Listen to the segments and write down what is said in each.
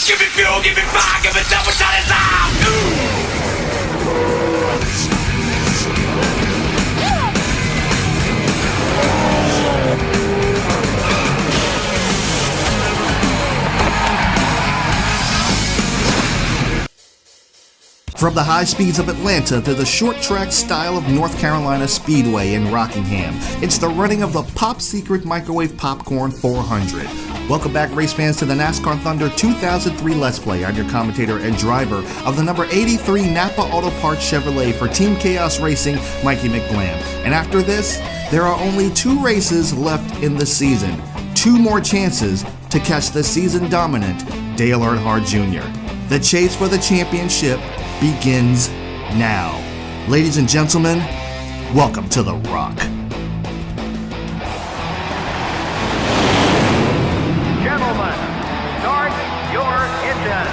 Give me fuel, give me fire, give me double shot is out. From the high speeds of Atlanta to the short track style of North Carolina Speedway in Rockingham, it's the running of the Pop Secret Microwave Popcorn 400. Welcome back, race fans, to the NASCAR Thunder 2003 Let's Play. I'm your commentator and driver of the number 83 Napa Auto Parts Chevrolet for Team KAOS Racing, Mikey McBlam. And after this, there are only 2 races left in the season. 2 more chances to catch the season dominant Dale Earnhardt Jr. The chase for the championship begins now. Ladies and gentlemen, welcome to The Rock. Gentlemen, start your engine.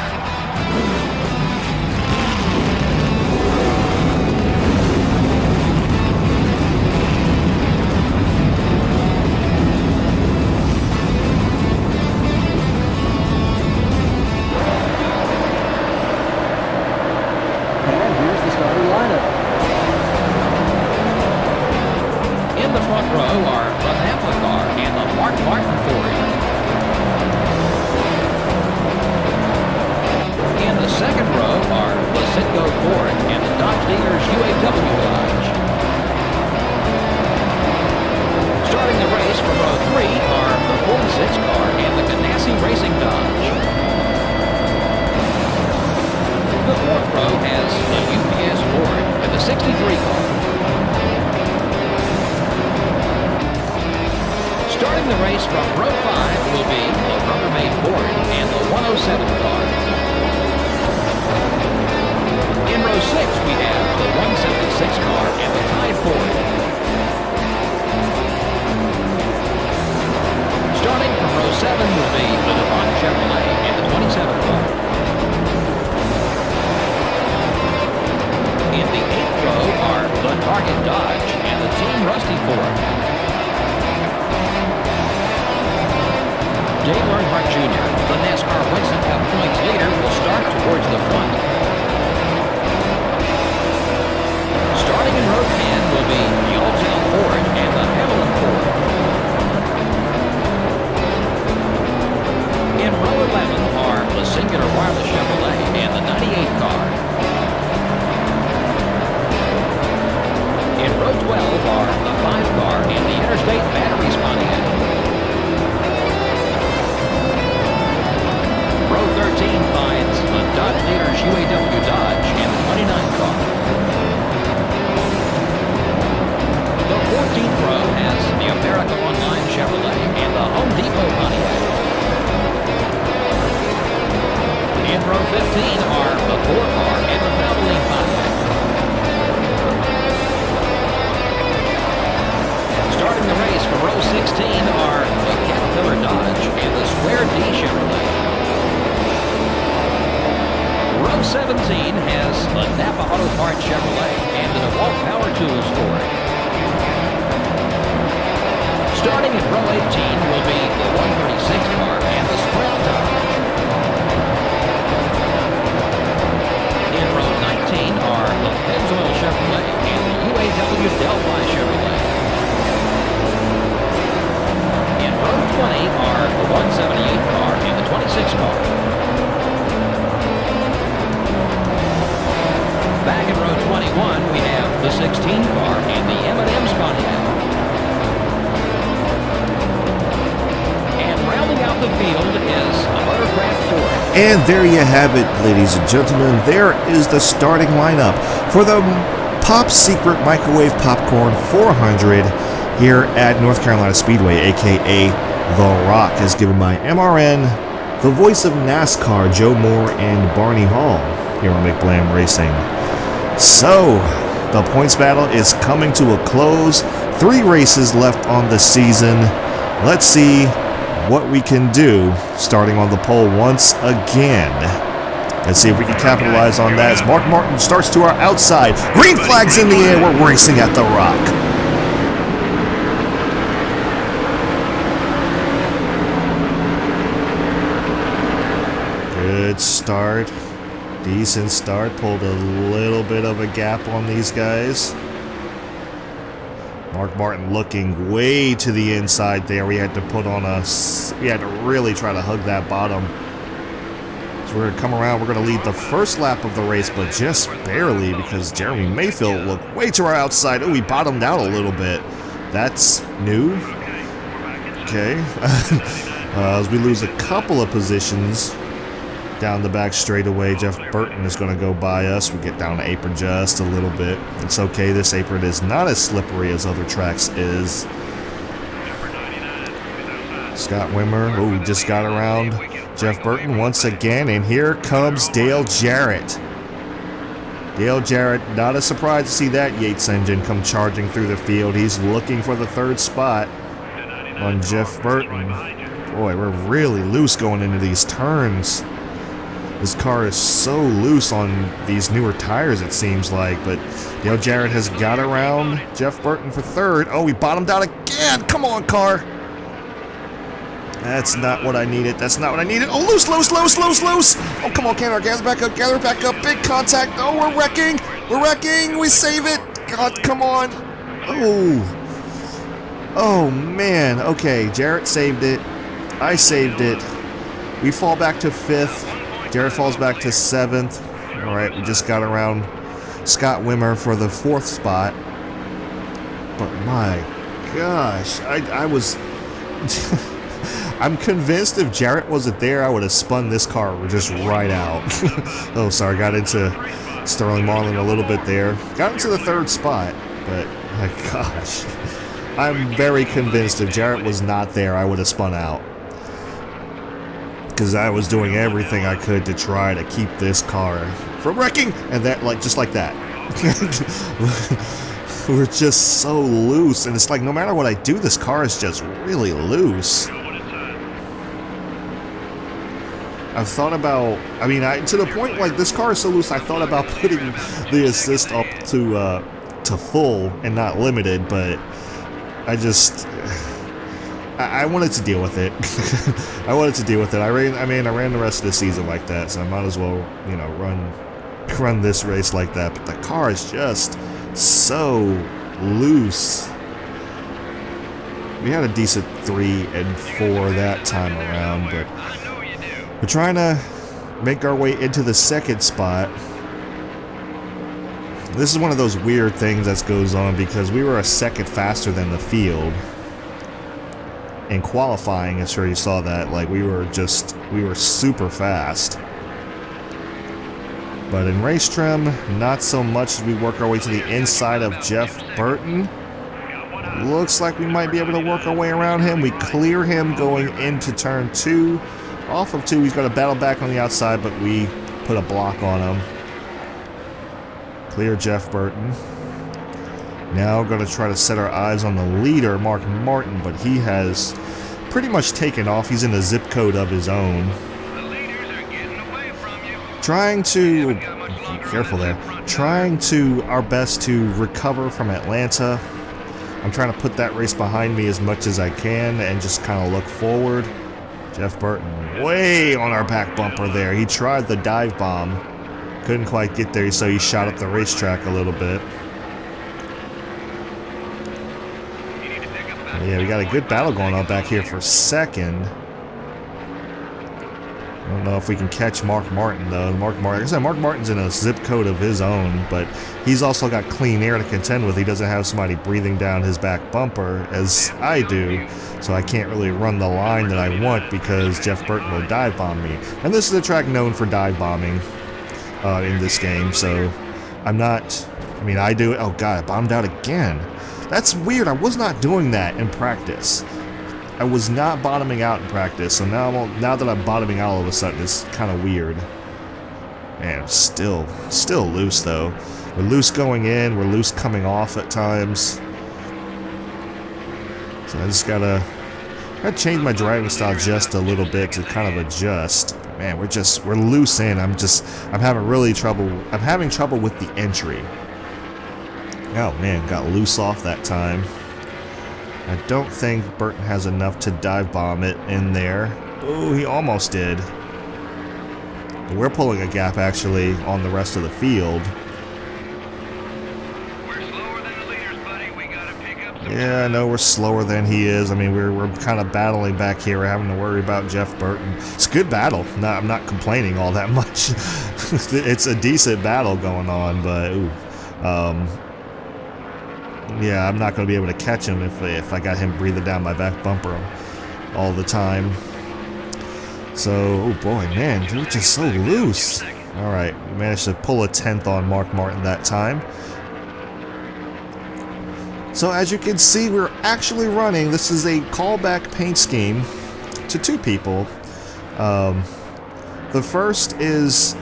Starting the race from row 5 will be the Rubbermaid Ford and the 107 car. In row 6 we have the 176 car and the Tide Ford. Starting from row 7 will be the Devon Chevrolet and the 27 car. In the 8th row are the Target Dodge and the Team Rusty Ford. Dale Earnhardt Jr., the NASCAR Winston Cup points leader, will start towards the front. Starting in row 10 will be the Oldtown Ford and the Haviland Ford. In row 11 are the Singular Wireless Chevrolet and the 98 car. In row 12 are the 5 car and the Interstate Batteries Pontiac. Row 13 finds the Dodge Leaders UAW Dodge and the 29 car. The 14th row has the America Online Chevrolet and the Home Depot Pontiac. In row 15 are the 4 car and the Valvoline Pontiac. Starting the race for row 16 are the Caterpillar Dodge and the Square D Chevrolet. Row 17 has the Napa Auto Parts Chevrolet and the DeWalt Power Tools Ford. Starting at row 18 will be the 136 car and the Sprint Dodge. In row 19 are the Pennzoil Chevrolet and the UAW Delphi Chevrolet. In row 20 are the 178 car and the 26 car. Back in row 21, we have the 16 car and the M&M's Pontiac. And rounding out the field is a Motorcraft Ford. And there you have it, ladies and gentlemen. There is the starting lineup for the Pop Secret Microwave Popcorn 400 here at North Carolina Speedway, aka The Rock, as given by MRN, the voice of NASCAR, Joe Moore and Barney Hall here on McBlam Racing. So, the points battle is coming to a close. 3 races left on the season. Let's see what we can do starting on the pole once again. Let's see if we can capitalize on that as Mark Martin starts to our outside. Green flags in the air. We're racing at The Rock. Good start. Decent start. Pulled a little bit of a gap on these guys. Mark Martin looking way to the inside there. We had to put on we had to really try to hug that bottom. So we're going to come around. We're going to lead the first lap of the race, but just barely because Jeremy Mayfield looked way to our outside. Oh, we bottomed out a little bit. That's new. Okay. As we lose a couple of positions down the back straightaway, Jeff Burton is going to go by us. We get down to apron just a little bit. It's okay. This apron is not as slippery as other tracks is. Scott Wimmer. Oh, we just got around Jeff Burton once again. And here comes Dale Jarrett. Dale Jarrett, not a surprise to see that Yates engine come charging through the field. He's looking for the third spot on Jeff Burton. Boy, we're really loose going into these turns. This car is so loose on these newer tires, it seems like. But Dale Jarrett has got around Jeff Burton for third. Oh, we bottomed out again. Come on, car. That's not what I needed. That's not what I needed. Oh, loose, loose, loose, loose, loose. Oh, come on, Canada. Gather back up. Gather back up. Big contact. Oh, we're wrecking. We're wrecking. We save it. God, come on. Oh. Oh, man. Okay, Jarrett saved it. I saved it. We fall back to 5th. Jarrett falls back to 7th. All right, we just got around Scott Wimmer for the 4th spot. But my gosh, I was... I'm convinced if Jarrett wasn't there, I would have spun this car just right out. Oh, sorry, got into Sterling Marlin a little bit there. Got into the 3rd spot, but my gosh. I'm very convinced if Jarrett was not there, I would have spun out. Because I was doing everything I could to try to keep this car from wrecking, and that, like, just like that. We're just so loose, and it's like no matter what I do, this car is just really loose. I've thought about, I mean, to the point like this car is so loose, I thought about putting the assist up to full and not limited, but I wanted to deal with it. I wanted to deal with it. I ran the rest of the season like that, so I might as well, you know, run this race like that. But the car is just so loose. We had a decent 3 and 4 that time around, but we're trying to make our way into the 2nd spot. This is one of those weird things that goes on because we were a second faster than the field. In qualifying, I'm sure you saw that, like we were super fast. But in race trim, not so much as we work our way to the inside of Jeff Burton. Looks like we might be able to work our way around him. We clear him going into turn 2. Off of 2, he's going to battle back on the outside, but we put a block on him. Clear Jeff Burton. Now going to try to set our eyes on the leader, Mark Martin, but he has pretty much taken off. He's in a zip code of his own. Trying to, be careful there, trying to our best to recover from Atlanta. I'm trying to put that race behind me as much as I can and just kind of look forward. Jeff Burton way on our back bumper there. He tried the dive bomb. Couldn't quite get there, so he shot up the racetrack a little bit. Yeah, we got a good battle going on back here for 2nd. I don't know if we can catch Mark Martin, though. Mark Martin's in a zip code of his own, but he's also got clean air to contend with. He doesn't have somebody breathing down his back bumper, as I do, so I can't really run the line that I want because Jeff Burton will dive bomb me. And this is a track known for dive bombing in this game, so I'm not... I mean, I do it. Oh, God, I bombed out again. That's weird. I was not doing that in practice. I was not bottoming out in practice, so now that I'm bottoming out all of a sudden, it's kind of weird. Man, I'm still loose, though. We're loose going in, we're loose coming off at times. So I just gotta change my driving style just a little bit to kind of adjust. Man, we're loose in. I'm having trouble with the entry. Oh man, got loose off that time. I don't think Burton has enough to dive bomb it in there. Oh, he almost did. We're pulling a gap actually on the rest of the field. We're slower than the leaders, buddy. We gotta pick up some. Yeah, I know we're slower than he is. I mean, we're kind of battling back here. We're having to worry about Jeff Burton. It's a good battle. No, I'm not complaining all that much. It's a decent battle going on, but ooh, yeah, I'm not going to be able to catch him if I got him breathing down my back bumper all the time. So, oh boy, man, they're just so loose. All right, we managed to pull a 10th on Mark Martin that time. So as you can see, we're actually running, this is a callback paint scheme to two people. The first is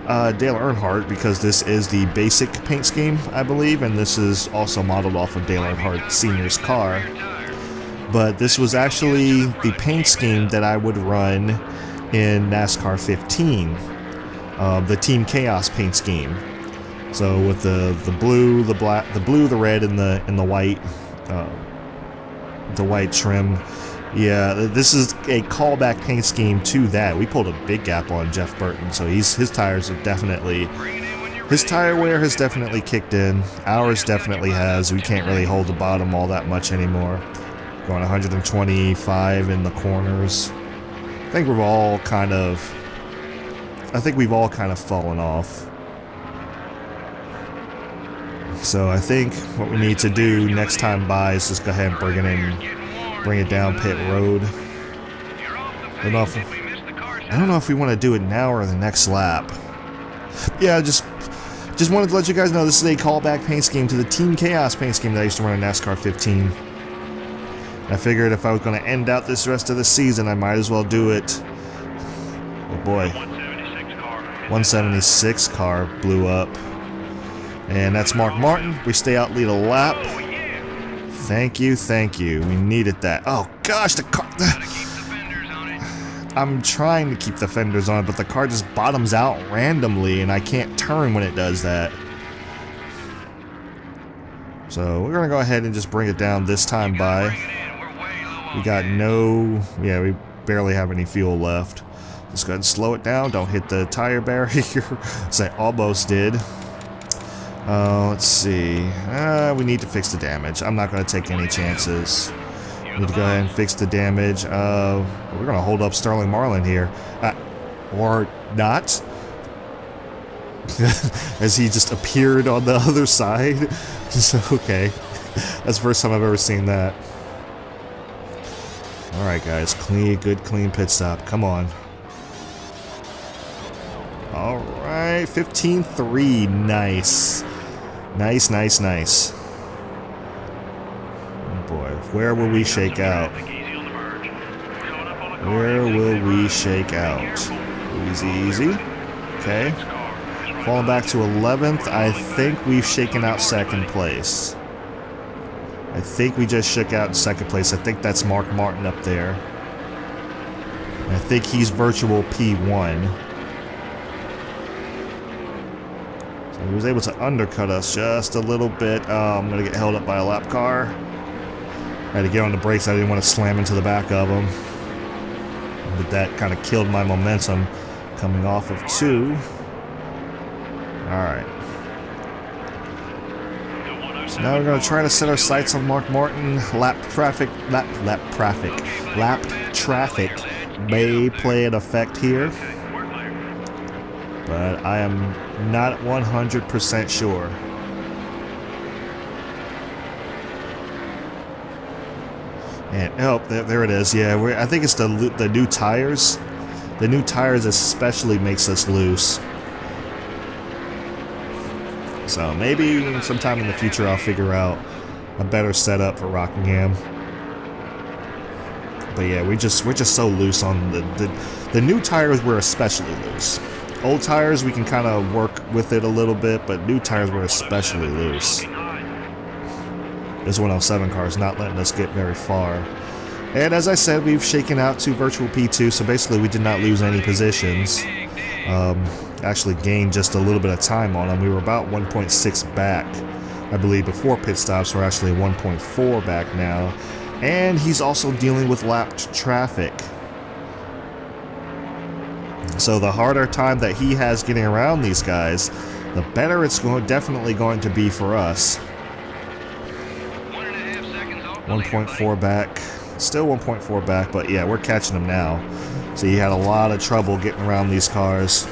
Dale Earnhardt, because this is the basic paint scheme, I believe, and this is also modeled off of Dale Earnhardt Sr.'s car. But this was actually the paint scheme that I would run in NASCAR 15, the Team KAOS paint scheme. So with the blue, the black, the blue, the red, and the white trim. Yeah, this is a callback paint scheme to that. We pulled a big gap on Jeff Burton, so his tires are definitely, his tire wear has definitely kicked in. Ours definitely has. We can't really hold the bottom all that much anymore. Going 125 in the corners. I think we've all kind of fallen off. So I think what we need to do next time by is just go ahead and bring it down pit road. I don't know if we want to do it now or the next lap. Yeah, just wanted to let you guys know this is a callback paint scheme to the Team KAOS paint scheme that I used to run in NASCAR 15. I figured if I was going to end out this rest of the season, I might as well do it. Oh boy. 176 car blew up. And that's Mark Martin. We stay out, lead a lap. Thank you, thank you. We needed that. Oh gosh, the car. I'm trying to keep the fenders on, but the car just bottoms out randomly, and I can't turn when it does that. So we're gonna go ahead and just bring it down this time by. We got yeah, we barely have any fuel left. Just go ahead and slow it down. Don't hit the tire barrier. So I almost did. Let's see. We need to fix the damage. I'm not going to take any chances. We need to go ahead and fix the damage. We're going to hold up Sterling Marlin here. Or not. As he just appeared on the other side. So, okay. That's the first time I've ever seen that. Alright, guys. Good clean pit stop. Come on. Alright. 15-3. Nice. Nice. Oh boy. Where will we shake out? Where will we shake out? Easy. Okay. Falling back to 11th. I think we've shaken out second place. I think we just shook out in second place. I think that's Mark Martin up there. I think he's virtual P1. So he was able to undercut us just a little bit. I'm going to get held up by a lap car. I had to get on the brakes. I didn't want to slam into the back of him. But that kind of killed my momentum coming off of 2. Alright. So now we're going to try to set our sights on Mark Martin. Lap traffic may play an effect here. But I am not 100% sure. And oh, there it is. Yeah, I think it's the new tires. The new tires especially makes us loose. So maybe sometime in the future I'll figure out a better setup for Rockingham. But yeah, we're just so loose on the new tires. We're especially loose. Old tires we can kind of work with it a little bit, but new tires were especially loose. This 107 car is not letting us get very far. And as I said, we've shaken out to virtual P2, so basically we did not lose any positions. Actually gained just a little bit of time on them. We were about 1.6 back, I believe, before pit stops. We're actually 1.4 back now. And he's also dealing with lapped traffic. So the harder time that he has getting around these guys, the better it's definitely going to be for us. 1.4 back. Still 1.4 back, but yeah, we're catching him now. So he had a lot of trouble getting around these cars.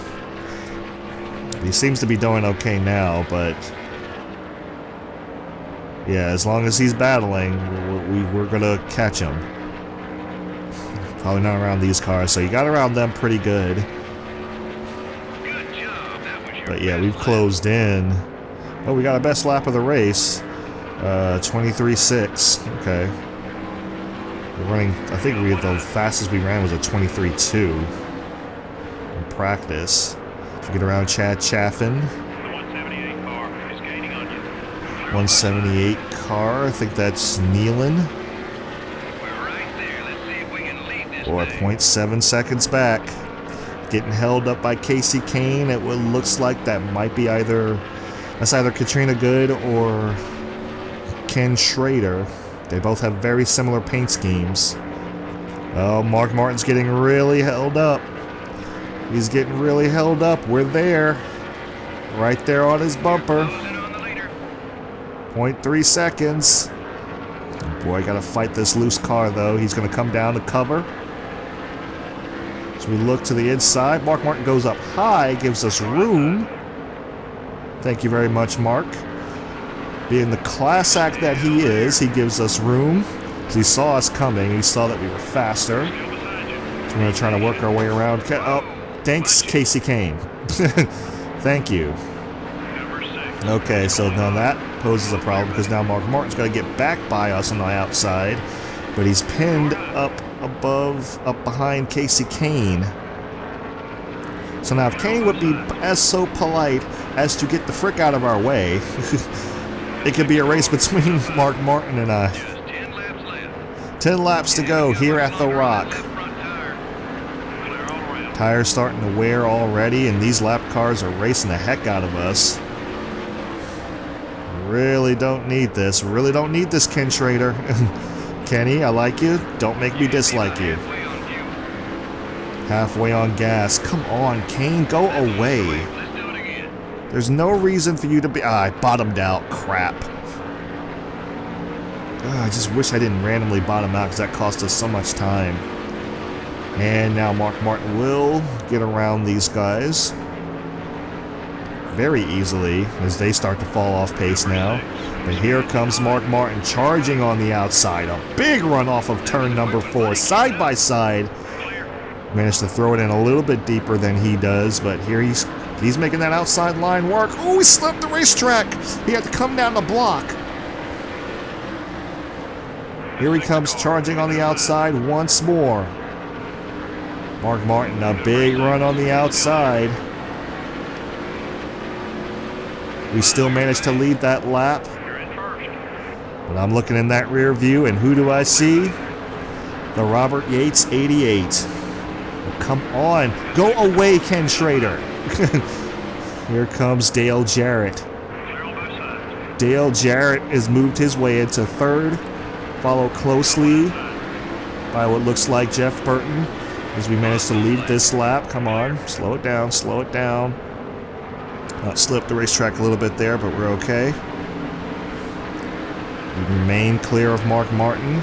He seems to be doing okay now, but yeah, as long as he's battling, we're gonna catch him. Probably not around these cars, so you got around them pretty good. But yeah, we've closed in. Oh, we got a best lap of the race. 23.6. Okay. We're running, I think the fastest we ran was a 23.2 in practice. So get around Chad Chaffin. The 178 car is gaining on you. 178 car, I think that's Nealon. We're right there. Let's see if we can lead this Or thing. 0.7 seconds back. Getting held up by Casey Kane. It looks like that might be either Katrina Good or Ken Schrader. They both have very similar paint schemes. Oh, Mark Martin's getting really held up. He's getting really held up. We're there. Right there on his bumper. 0.3 seconds. Boy, gotta fight this loose car, though. He's gonna come down to cover. So we look to the inside. Mark Martin goes up high, gives us room. Thank you very much, Mark. Being the class act that he is, he gives us room. So he saw us coming. He saw that we were faster. So we're going to try to work our way around. Oh, thanks, Casey Kane. Thank you. Okay, so now that poses a problem because now Mark Martin's got to get back by us on the outside. But he's pinned up behind Casey Kane. So now if Kane would be so polite as to get the frick out of our way, it could be a race between Mark Martin and I. 10 laps to go here at the Rock. Tires starting to wear already, and these lap cars are racing the heck out of us. Really don't need this. Really don't need this, Ken Schrader. Kenny, I like you. Don't make me dislike you. Halfway on gas. Come on, Kane, go away. There's no reason for you to be... I bottomed out. Crap. I just wish I didn't randomly bottom out because that cost us so much time. And now Mark Martin will get around these guys very easily as they start to fall off pace now. But here comes Mark Martin charging on the outside. A big run off of turn number 4. Side by side. Managed to throw it in a little bit deeper than he does, but here he's making that outside line work. Oh, he slipped the racetrack. He had to come down the block. Here he comes charging on the outside once more. Mark Martin, a big run on the outside. We still managed to lead that lap. But I'm looking in that rear view, and who do I see? The Robert Yates 88. Oh, come on. Go away, Ken Schrader. Here comes Dale Jarrett. Dale Jarrett has moved his way into third. Followed closely by what looks like Jeff Burton as we manage to lead this lap. Come on. Slow it down. Slow it down. Slipped the racetrack a little bit there, but we're okay. We remain clear of Mark Martin.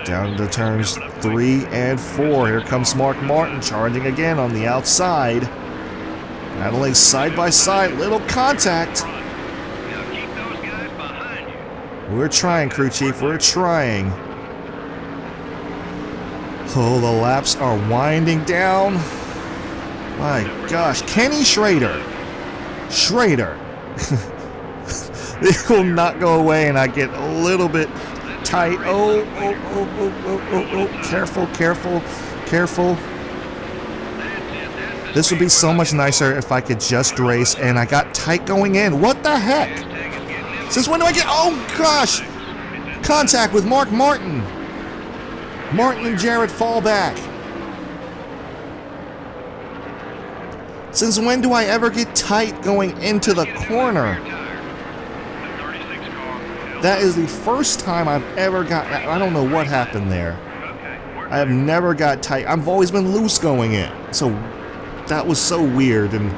Down to turns 3 and 4. Here comes Mark Martin charging again on the outside. Battling side by side. Little contact. We're trying, crew chief. We're trying. Oh, the laps are winding down. My gosh. Kenny Schrader. Schrader. They will not go away, and I get a little bit tight. Oh. Careful, careful, careful. This would be so much nicer if I could just race, and I got tight going in. What the heck? Since when do I get... Oh, gosh. Contact with Mark Martin. Martin and Jarrett fall back. Since when do I ever get tight going into the corner? That is the first time I've ever got... I don't know what happened there. I have never got tight. I've always been loose going in. So that was so weird. And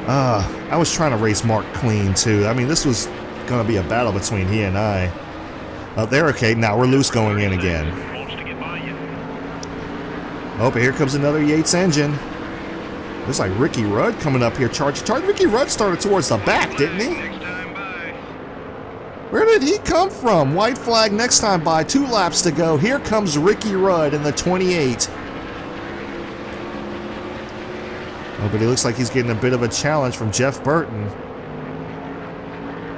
I was trying to race Mark clean too. I mean, this was going to be a battle between he and I. There, okay. Now we're loose going in again. Oh, but here comes another Yates engine. Looks like Ricky Rudd coming up here. Charge. Ricky Rudd started towards the back, didn't he? Where did he come from? White flag next time by. 2 laps to go. Here comes Ricky Rudd in the 28. Oh, but he looks like he's getting a bit of a challenge from Jeff Burton.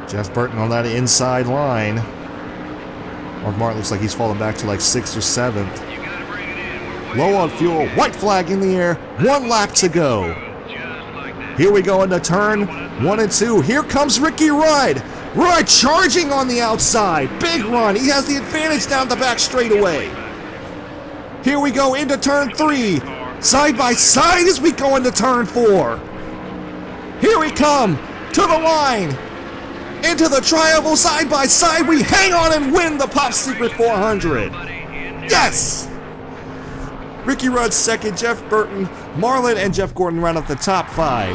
Jeff Burton on that inside line. Mark Martin looks like he's falling back to like 6th or 7th. Low on fuel, white flag in the air, 1 lap to go. Here we go into turn 1 and 2. Here comes Ricky Rudd. Rudd charging on the outside. Big run. He has the advantage down the back straightaway. Here we go into turn 3. Side by side as we go into turn 4. Here we come to the line. Into the triangle side by side. We hang on and win the Pop Secret 400. Yes! Ricky Rudd second, Jeff Burton, Marlon, and Jeff Gordon round up the top 5.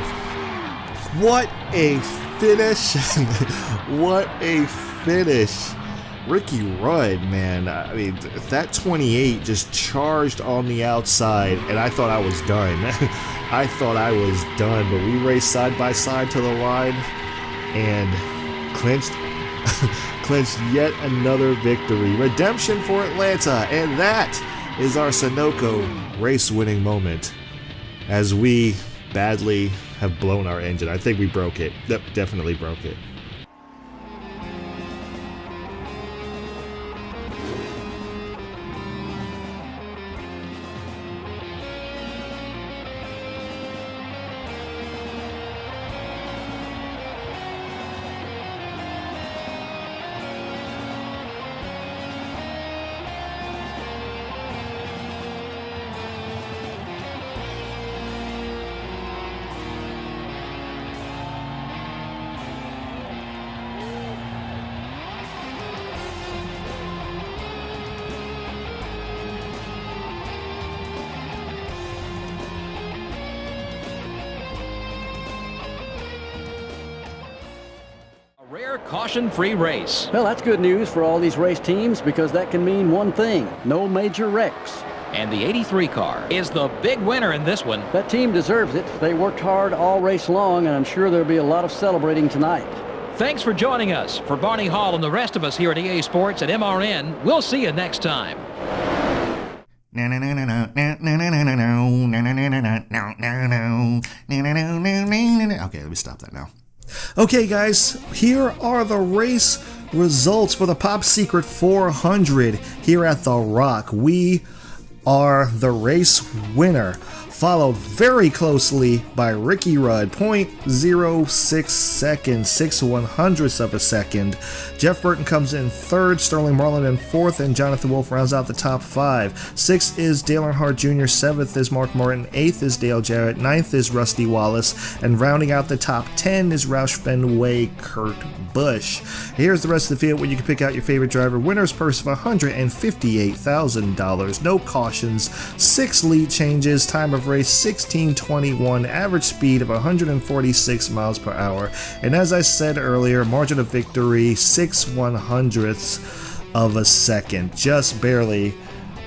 What a finish. What a finish. Ricky Rudd, man. I mean, that 28 just charged on the outside, and I thought I was done. I thought I was done, but we raced side by side to the line and clinched yet another victory. Redemption for Atlanta, and that is our Sunoco race-winning moment, as we badly have blown our engine. I think we broke it. Yep, definitely broke it. Caution-free race. Well, that's good news for all these race teams, because that can mean one thing: no major wrecks. And the 83 car is the big winner in this one. That team deserves it. They worked hard all race long, and I'm sure there'll be a lot of celebrating tonight. Thanks for joining us. For Barney Hall and the rest of us here at EA Sports and MRN, we'll see you next time. Okay, let me stop that now. Okay, guys, here are the race results for the Pop Secret 400 here at The Rock. We are the race winner, followed very closely by Ricky Rudd, 0.06 seconds, 6/100ths of a second. Jeff Burton comes in 3rd, Sterling Marlin in 4th, and Jonathan Wolf rounds out the top 5. 6th is Dale Earnhardt Jr., 7th is Mark Martin, 8th is Dale Jarrett, 9th is Rusty Wallace, and rounding out the top 10 is Roush Fenway Kurt Busch. Here's the rest of the field where you can pick out your favorite driver. Winner's purse of $158,000, no cautions, 6 lead changes, time of race 16:21, average speed of 146 miles per hour, and as I said earlier, margin of victory 6/100ths of a second, just barely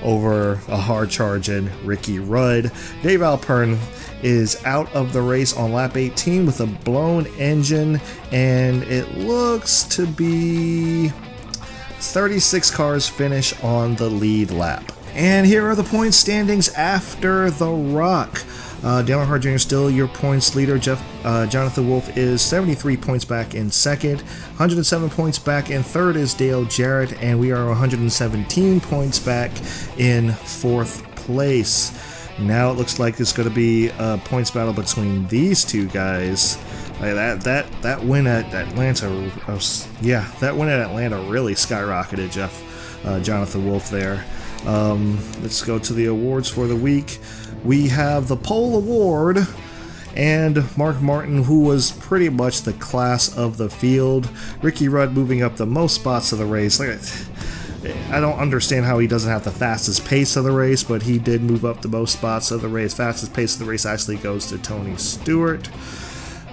over a hard charging Ricky Rudd. Dave Alpern is out of the race on lap 18 with a blown engine, and it looks to be 36 cars finish on the lead lap. And here are the point standings after The Rock. Dale Earnhardt Jr. still your points leader. Jonathan Wolf is 73 points back in 2nd. 107 points back in 3rd is Dale Jarrett. And we are 117 points back in 4th place. Now it looks like it's going to be a points battle between these two guys. That win at Atlanta, that win at Atlanta really skyrocketed Jonathan Wolf there. Let's go to the awards for the week. We have the pole award, and Mark Martin, who was pretty much the class of the field. Ricky Rudd moving up the most spots of the race. Look at I don't understand how he doesn't have the fastest pace of the race, but he did move up the most spots of the race. Fastest pace of the race actually goes to Tony Stewart.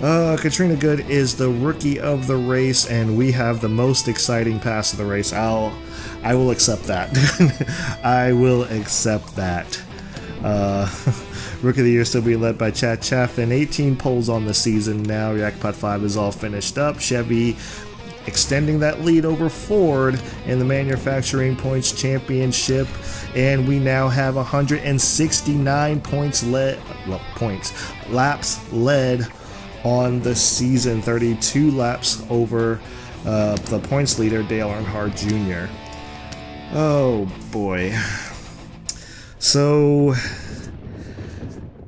Katrina Good is the rookie of the race, and we have the most exciting pass of the race. I will accept that. I will accept that. Rookie of the Year still being led by Chad Chaffin. 18 poles on the season now. Jackpot 5 is all finished up. Chevy extending that lead over Ford in the Manufacturing Points Championship, and we now have 169 laps led on the season, 32 laps over the points leader, Dale Earnhardt Jr. Oh boy. So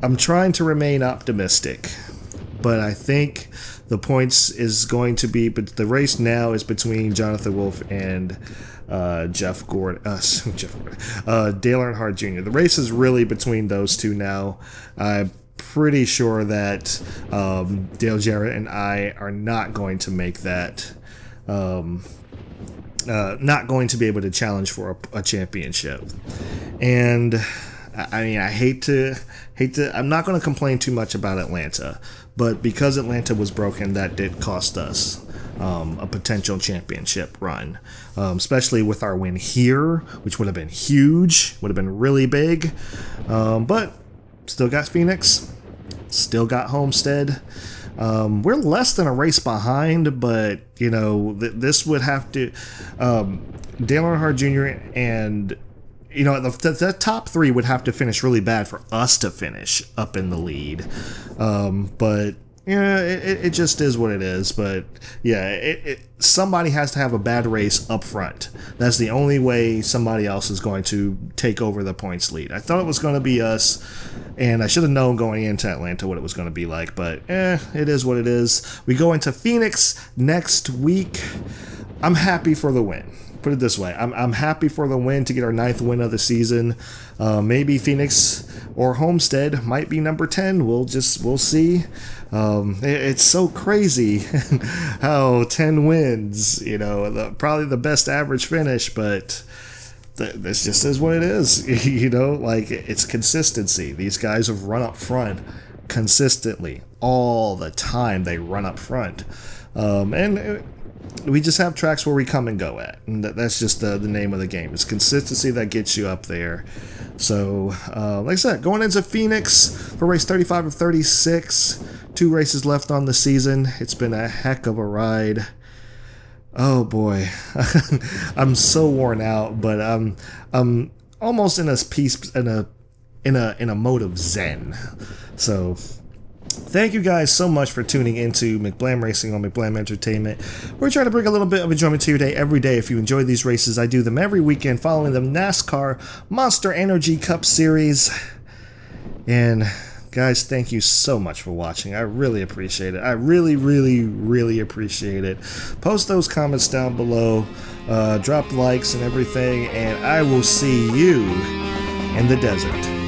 I'm trying to remain optimistic, but I think the points is going to be, but the race now is between Jonathan Wolf and Dale Earnhardt Jr. The race is really between those two now. I'm pretty sure that Dale Jarrett and I are not going to make that, not going to be able to challenge for a championship. And I mean, I hate to, I'm not going to complain too much about Atlanta, but because Atlanta was broken, that did cost us a potential championship run, especially with our win here, which would have been huge, would have been really big, but still got Phoenix, still got Homestead. We're less than a race behind, but you know, this would have to, Dale Earnhardt Jr. and you know, the top three would have to finish really bad for us to finish up in the lead. But yeah, it just is what it is. But yeah, somebody has to have a bad race up front. That's the only way somebody else is going to take over the points lead. I thought it was going to be us, and I should have known going into Atlanta what it was going to be like. But it is what it is. We go into Phoenix next week. I'm happy for the win. Put it this way, I'm happy for the win to get our 9th win of the season. Maybe Phoenix or Homestead might be number 10. We'll see. It's so crazy how 10 wins, you know, probably the best average finish, but this just is what it is. You know, like, it's consistency. These guys have run up front consistently all the time. They run up front, and we just have tracks where we come and go at, and that's just the name of the game. It's consistency that gets you up there. So, like I said, going into Phoenix for race 35 of 36, 2 races left on the season. It's been a heck of a ride. Oh boy, I'm so worn out, but I'm almost in a piece in a mode of zen. So, thank you guys so much for tuning into McBlam Racing on McBlam Entertainment. We're trying to bring a little bit of enjoyment to your day every day. If you enjoy these races, I do them every weekend following the NASCAR Monster Energy Cup Series. And guys, thank you so much for watching. I really appreciate it. I really, really, really appreciate it. Post those comments down below. Drop likes and everything. And I will see you in the desert.